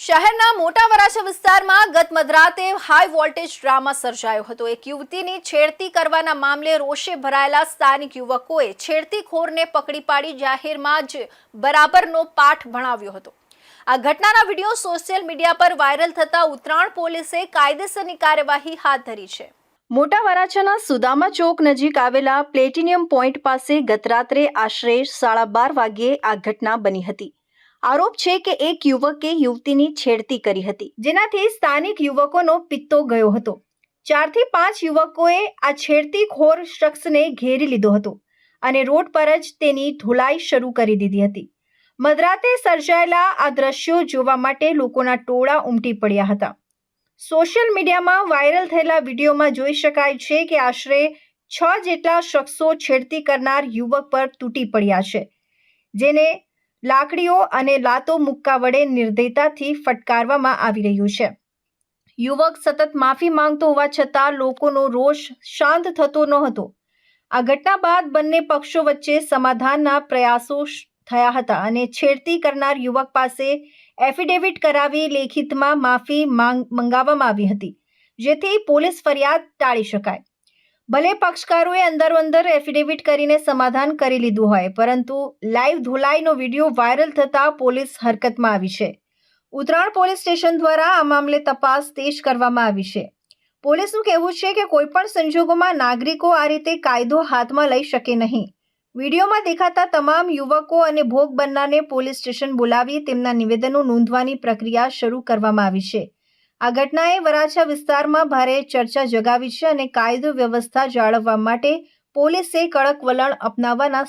શહેરના મોટા વરાછા વિસ્તારમાં ગત મધરાતે હાઈ વોલ્ટેજ ડ્રામા સર્જાયો હતો। એક યુવતીની છેડતી કરવાના મામલે રોષે ભરાયેલા સ્થાનિક યુવકોએ છેડતીખોરને પકડી પાડી જાહેરમાં જ બરાબરનો પાઠ ભણાવ્યો હતો। આ ઘટનાના વિડીયો સોશિયલ મીડિયા પર વાયરલ થતા ઉત્તરાણ પોલીસે કાયદેસરની કાર્યવાહી હાથ ધરી છે। મોટા વરાછાના સુદામા ચોક નજીક આવેલા પ્લેટિનિયમ પોઈન્ટ પાસે ગત રાત્રે આશરે 12:30 વાગ્યે આ ઘટના બની હતી। આરોપ છે કે એક યુવકે યુવતીની છેડતી કરી હતી, જેનાથી સ્થાનિક યુવકોનો પિત્તો ગયો હતો। 4 થી 5 યુવકોએ આ છેડતીખોર શખ્સને ઘેરી લીધો હતો અને રોડ પર જ તેની ધોલાઈ શરૂ કરી દીધી હતી। મધરાતે સર્જાયેલા આ દ્રશ્યો જોવા માટે લોકોના ટોળા ઉમટી પડ્યા હતા। સોશિયલ મીડિયામાં વાયરલ થયેલા વિડીયોમાં જોઈ શકાય છે કે આશરે 6 જેટલા શખ્સો છેડતી કરનાર યુવક પર તૂટી પડ્યા છે, જેને લાકડીઓ અને લાતો મુક્કા વડે નિર્દયતાથી ફટકારવામાં આવી રહ્યું છે। યુવક સતત માફી માંગતો હોવા છતાં લોકોનો રોષ શાંત થતો ન હતો। આ ઘટના બાદ બંને પક્ષો વચ્ચે સમાધાનના પ્રયાસો થયા હતા અને છેડતી કરનાર યુવક પાસે એફિડેવિટ કરાવી લેખિતમાં માફી મંગાવવામાં આવી હતી, જેથી પોલીસ ફરિયાદ ટાળી શકાય। ભલે પક્ષકારોએ અંદરોઅંદર એફિડેવિટ કરીને સમાધાન કરી લીધું હોય, પરંતુ લાઈવ ધોલાઈનો વિડીયો વાયરલ થતાં પોલીસ હરકતમાં આવી છે। ઉત્તરાણ પોલીસ સ્ટેશન દ્વારા આ મામલે તપાસ તેજ કરવામાં આવી છે। પોલીસનું કહેવું છે કે કોઈપણ સંજોગોમાં નાગરિકો આ રીતે કાયદો હાથમાં લઈ શકે નહીં। વિડીયોમાં દેખાતા તમામ યુવકો અને ભોગ બનનારને પોલીસ સ્ટેશન બોલાવી તેમના નિવેદનો નોંધવાની પ્રક્રિયા શરૂ કરવામાં આવી છે। આ ઘટનાએ વરાછા વિસ્તારમાં ભારે ચર્ચા જગાવી છે અને કાયદો વ્યવસ્થા જાળવવા માટે પોલીસે કડક વલણ અપનાવવાના